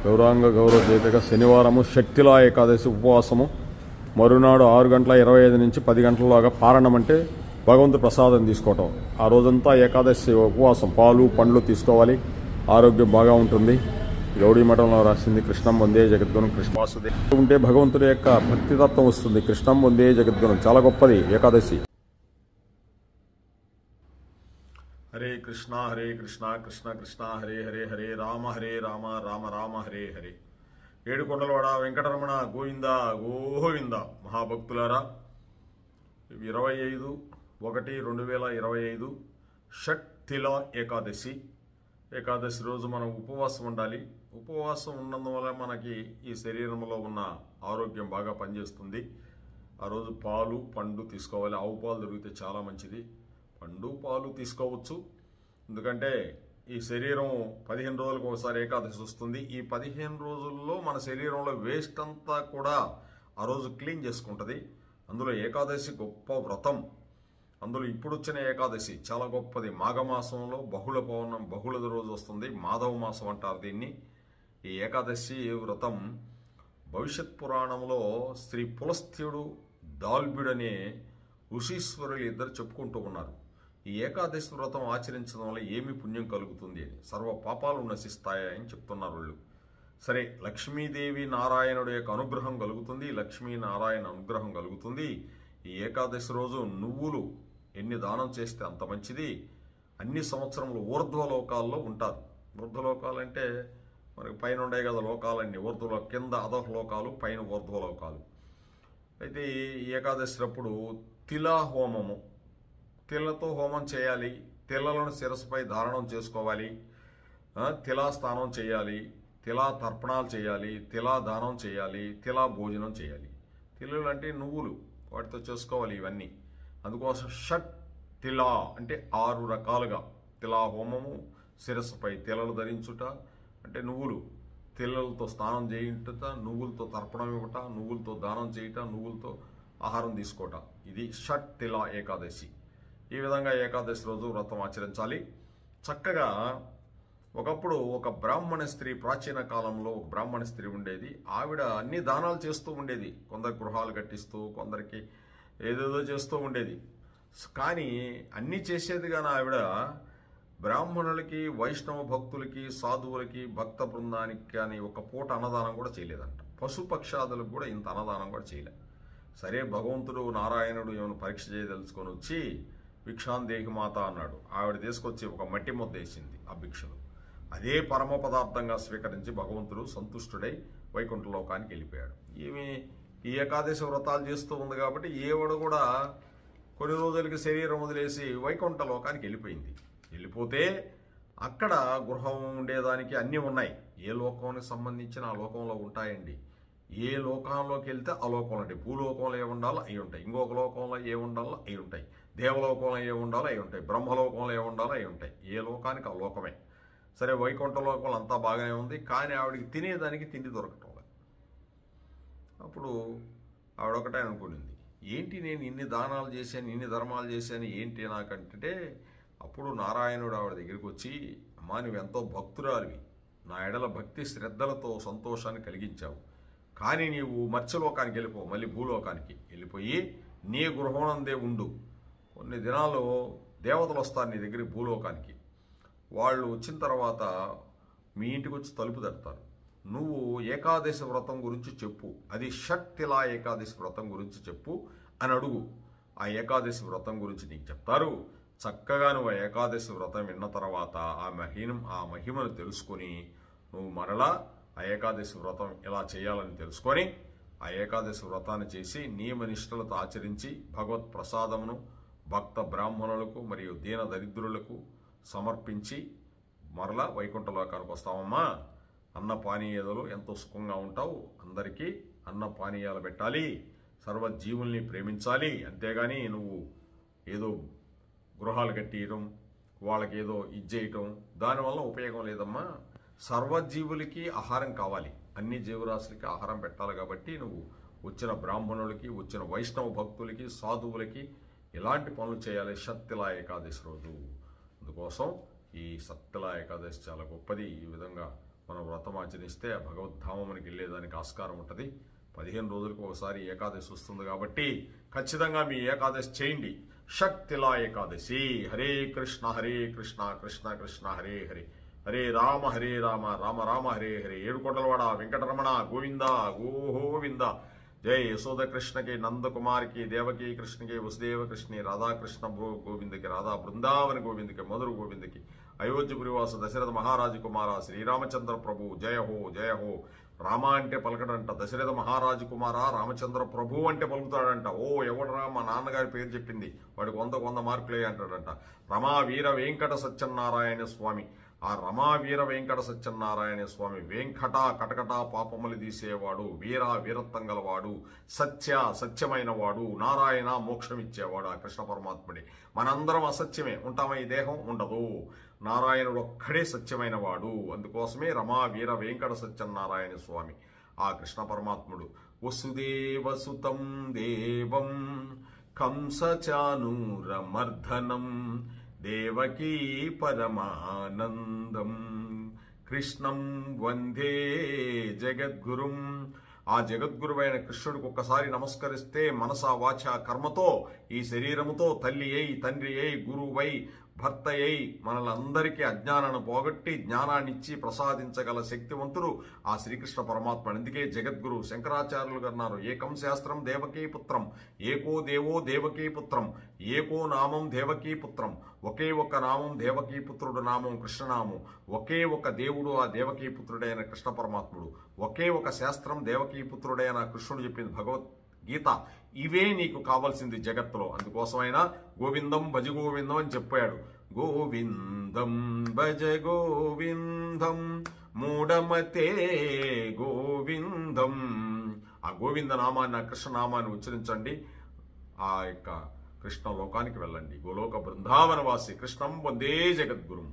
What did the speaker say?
గౌరాంగ గౌరవ చేతగా శనివారము శక్తిలా ఏకాదశి ఉపవాసము మరునాడు 6:25 నుంచి 10 గంటలలోగా పారణం అంటే భగవంతు ప్రసాదం తీసుకోవటం. ఆ రోజంతా ఏకాదశి ఉపవాసం పాలు పండ్లు తీసుకోవాలి, ఆరోగ్యం బాగా ఉంటుంది. గౌడీ మఠంలో రాసింది కృష్ణం వందే జగద్గుణం కృష్ణ వాసుదే ఉంటే భగవంతుడి యొక్క భక్తితత్వం వస్తుంది. కృష్ణం వందే జగద్గుణం చాలా గొప్పది ఏకాదశి. హరే కృష్ణ కృష్ణ కృష్ణ హరే హరే హరే రామ రామ రామ హరే హరే. ఏడుకొండలవాడ వెంకటరమణ గోవింద గోవింద. మహాభక్తులారా, 25/1/2025 షట్తిలా ఏకాదశి. ఏకాదశి రోజు మనం ఉపవాసం ఉండాలి. ఉపవాసం ఉన్నందువల్ల మనకి ఈ శరీరంలో ఉన్న ఆరోగ్యం బాగా పనిచేస్తుంది. ఆ రోజు పాలు పండు తీసుకోవాలి. ఆవు పాలు దొరికితే చాలా మంచిది. పండు పాలు తీసుకోవచ్చు. ఎందుకంటే ఈ శరీరం 15 రోజులకు ఒకసారి ఏకాదశి వస్తుంది. ఈ 15 రోజుల్లో మన శరీరంలో వేస్ట్ అంతా కూడా ఆ రోజు క్లీన్ చేసుకుంటుంది. అందులో ఏకాదశి గొప్ప వ్రతం. అందులో ఇప్పుడు వచ్చిన ఏకాదశి చాలా గొప్పది. మాఘమాసంలో బహుళ పౌర్ణం బహుళ రోజు వస్తుంది. మాధవ మాసం అంటారు దీన్ని. ఈ ఏకాదశి వ్రతం భవిష్యత్ పురాణంలో శ్రీ పులస్త్యుడు దాల్భ్యుడు అనే ఋషీశ్వరులు ఇద్దరు చెప్పుకుంటూ ఉన్నారు. ఈ ఏకాదశి వ్రతం ఆచరించడం వల్ల ఏమి పుణ్యం కలుగుతుంది అని, సర్వ పాపాలు నశిస్తాయని చెప్తున్నారు వాళ్ళు. సరే, లక్ష్మీదేవి నారాయణుడి యొక్క అనుగ్రహం కలుగుతుంది. లక్ష్మీనారాయణ అనుగ్రహం కలుగుతుంది. ఈ ఏకాదశి రోజు నువ్వులు ఎన్ని దానం చేస్తే అంత మంచిది. అన్ని సంవత్సరంలో ఊర్ధ్వలోకాల్లో ఉంటారు. ఊర్ధ్వలోకాలంటే మనకి పైన ఉండే కదా లోకాలన్నీ. ఊర్ధ్వలో కింద అధోలోకాలు, పైన ఊర్ధ్వలోకాలు. అయితే ఈ ఏకాదశి అప్పుడు తిలా హోమము, తిలతో హోమం చేయాలి. తిలలను శిరస్సుపై ధారణం చేసుకోవాలి. తిలా స్నానం చేయాలి, తిలా తర్పణాలు చేయాలి, తిలా దానం చేయాలి, తిలా భోజనం చేయాలి. తిలలు అంటే నువ్వులు, వాటితో చేసుకోవాలి ఇవన్నీ. అందుకోసం షట్ తిలా అంటే 6 రకాలుగా తిలా హోమము, శిరస్సుపై తిలలు ధరించుట అంటే నువ్వులు, తిలలతో స్నానం చేయుట, నువ్వులతో తర్పణం ఇవ్వట, నువ్వులతో దానం చేయుట, నువ్వులతో ఆహారం తీసుకోవట. ఇది షట్ తిలా ఏకాదశి. ఈ విధంగా ఏకాదశి రోజు వ్రతం ఆచరించాలి. చక్కగా ఒకప్పుడు ఒక బ్రాహ్మణ స్త్రీ, ప్రాచీన కాలంలో ఒక బ్రాహ్మణ స్త్రీ ఉండేది. ఆవిడ అన్ని దానాలు చేస్తూ ఉండేది. కొందరు గృహాలు కట్టిస్తూ, కొందరికి ఏదేదో చేస్తూ ఉండేది. కానీ అన్నీ చేసేది కానీ ఆవిడ బ్రాహ్మణులకి, వైష్ణవ భక్తులకి, సాధువులకి, భక్త బృందానికి కానీ ఒక పూట అన్నదానం కూడా చేయలేదంట. పశుపక్షాదులకు కూడా ఇంత అన్నదానం కూడా చేయలే. సరే, భగవంతుడు నారాయణుడు ఏమైనా పరీక్ష చేయదలుచుకొని వచ్చి భిక్షాందేహి మాత అన్నాడు. ఆవిడ తీసుకొచ్చి ఒక మట్టి ముద్ద వేసింది ఆ భిక్షను. అదే పరమ పదార్థంగా స్వీకరించి భగవంతుడు సంతుష్టుడై వైకుంఠ లోకానికి వెళ్ళిపోయాడు. ఈమె ఈ ఏకాదశి వ్రతాలు చేస్తూ ఉంది కాబట్టి ఏవాడు కూడా కొన్ని రోజులకి శరీరం వదిలేసి వైకుంఠ లోకానికి వెళ్ళిపోయింది. వెళ్ళిపోతే అక్కడ గృహం ఉండేదానికి అన్నీ ఉన్నాయి. ఏ లోకానికి సంబంధించిన ఆ లోకంలో ఉంటాయండి. ఏ లోకంలోకి వెళ్తే ఆ లోకంలో ఉంటాయి. భూలోకంలో ఏ ఉండాలో అవి ఉంటాయి. ఇంకొక లోకంలో ఏ ఉండాలో అవి ఉంటాయి. దేవలోకంలో ఏ ఉండాలో అవి ఉంటాయి. బ్రహ్మలోకంలో ఏ ఉండాలో అవి ఉంటాయి. ఏ లోకానికి ఆ లోకమే. సరే, వైకుంఠ లోకంలో అంతా బాగానే ఉంది. కానీ ఆవిడకి తినేదానికి తిండి దొరకటం లేదు. అప్పుడు ఆవిడొకటే అనుకునింది, ఏంటి నేను ఇన్ని దానాలు చేశాను, ఇన్ని ధర్మాలు చేశాను, ఏంటి నాకంటే. అప్పుడు నారాయణుడు ఆవిడ దగ్గరికి వచ్చి, అమ్మా, నువ్వెంతో భక్తురాలివి, నా ఎడల భక్తి శ్రద్ధలతో సంతోషాన్ని కలిగించావు. కానీ నీవు మత్స్యలోకానికి వెళ్ళిపో, మళ్ళీ భూలోకానికి వెళ్ళిపోయి నీ గృహందే ఉండు. కొన్ని దినాలు దేవతలు వస్తారు నీ దగ్గరికి భూలోకానికి. వాళ్ళు వచ్చిన తర్వాత మీ ఇంటికి వచ్చి తలుపు తడతారు. నువ్వు ఏకాదశి వ్రతం గురించి చెప్పు, అది షట్తిలా ఏకాదశి వ్రతం గురించి చెప్పు అని అడుగు. ఆ ఏకాదశి వ్రతం గురించి నీకు చెప్తారు. చక్కగా నువ్వు ఏకాదశి వ్రతం విన్న తర్వాత ఆ మహిమను తెలుసుకొని నువ్వు మరలా ఆ ఏకాదశి వ్రతం ఎలా చేయాలని తెలుసుకొని ఆ ఏకాదశి వ్రతాన్ని చేసి నియమనిష్టలతో ఆచరించి భగవత్ ప్రసాదమును భక్త బ్రాహ్మణులకు మరియు దీన దరిద్రులకు సమర్పించి మరలా వైకుంఠ లోకానికి వస్తావమ్మా. అన్న పానీయాలు ఎంతో సుఖంగా ఉంటావు. అందరికీ అన్న పానీయాలు పెట్టాలి. సర్వజీవుల్ని ప్రేమించాలి. అంతేగాని నువ్వు ఏదో గృహాలు కట్టియడం, వాళ్ళకి ఏదో ఇచ్చేయటం, దానివల్ల ఉపయోగం లేదమ్మా. సర్వజీవులకి ఆహారం కావాలి. అన్ని జీవరాశులకి ఆహారం పెట్టాలి. కాబట్టి నువ్వు వచ్చిన బ్రాహ్మణులకి, వచ్చిన వైష్ణవ భక్తులకి, సాధువులకి ఇలాంటి పనులు చేయాలి షట్తిలా ఏకాదశి రోజు. అందుకోసం ఈ షట్తిలా ఏకాదశి చాలా గొప్పది. ఈ విధంగా మనం వ్రతం ఆచరిస్తే ఆ భగవద్ధామానికి వెళ్ళేదానికి ఆస్కారం ఉంటుంది. 15 రోజులకు ఒకసారి ఏకాదశి వస్తుంది కాబట్టి ఖచ్చితంగా మీ ఏకాదశి చేయండి. శక్తిలా ఏకాదశి. హరే కృష్ణ కృష్ణ కృష్ణ హరే హరే, హరే రామ రామ రామ హరే హరే. ఏడుకొండలవాడ వెంకటరమణ గోవింద గోవింద. జై యశోద కృష్ణకి, నందకుమారికి, దేవకి కృష్ణకి, వసుదేవ కృష్ణి, రాధాకృష్ణ గోవిందకి, రాధా బృందావన గోవిందకి, మధుర గోవిందకి, అయోధ్యపురివాస దశరథ మహారాజు కుమార శ్రీరామచంద్ర ప్రభు జయ హో జయ హో. రామ అంటే పలకడంట, దశరథ మహారాజు కుమార రామచంద్ర ప్రభు అంటే పలుకుతాడంట. ఓ ఎవడరా మా నాన్నగారి పేరు చెప్పింది, వాడికి 100 మార్కులే అంటాడంట. రమా వీర వెంకట సత్యనారాయణ స్వామి. ఆ రమా వీర వెంకట సత్యనారాయణ స్వామి వెంకట కటకట పాపములు తీసేవాడు, వీర వీరత్వం గలవాడు, సత్యమైన వాడు, నారాయణ మోక్షమిచ్చేవాడు ఆ కృష్ణ పరమాత్ముడి. మనందరం అసత్యమే ఉంటామా? ఈ దేహం ఉండదు. నారాయణుడు ఒక్కడే సత్యమైన వాడు. అందుకోసమే రమా వీర వెంకట సత్యనారాయణ స్వామి ఆ కృష్ణ పరమాత్ముడు. వసుదేవసుతం దేవం కంసచానూరమర్ధనం దేవకీ పరమానందం కృష్ణం వందే జగద్గురుం. ఆ జగద్గురువైన కృష్ణుడికి ఒక్కసారి నమస్కరిస్తే మనసా వాచ కర్మతో ఈ శరీరముతో తల్లి అయి తండ్రి అయి గురువై భర్త అయి మనలందరికీ అజ్ఞానాన్ని పోగొట్టి జ్ఞానాన్నిచ్చి ప్రసాదించగల శక్తివంతుడు ఆ శ్రీకృష్ణ పరమాత్మ. అందుకే జగద్గురు శంకరాచార్యులు అన్నారు, ఏకం శాస్త్రం దేవకీ పుత్రం, ఏకో దేవో దేవకీ పుత్రం, ఏకో నామం దేవకీ పుత్రం. ఒకే ఒక నామం దేవకీ పుత్రుడు నామం కృష్ణనామం. ఒకే ఒక దేవుడు ఆ దేవకీ పుత్రుడైన కృష్ణ పరమాత్ముడు. ఒకే ఒక శాస్త్రం దేవకీ పుత్రుడైన కృష్ణుడు చెప్పింది భగవద్గీత. ఇవే నీకు కావాల్సింది జగత్తులో. అందుకోసమైనా గోవిందం భజ గోవిందం అని చెప్పాడు. గోవిందం భజ గోవిందం మూఢమతే గోవిందం. ఆ గోవింద నామాన్ని, ఆ కృష్ణనామాన్ని ఉచ్చరించండి. ఆ యొక్క కృష్ణ లోకానికి వెళ్ళండి. గోలోక బృందావనవాసి కృష్ణం వందే జగద్గురుం.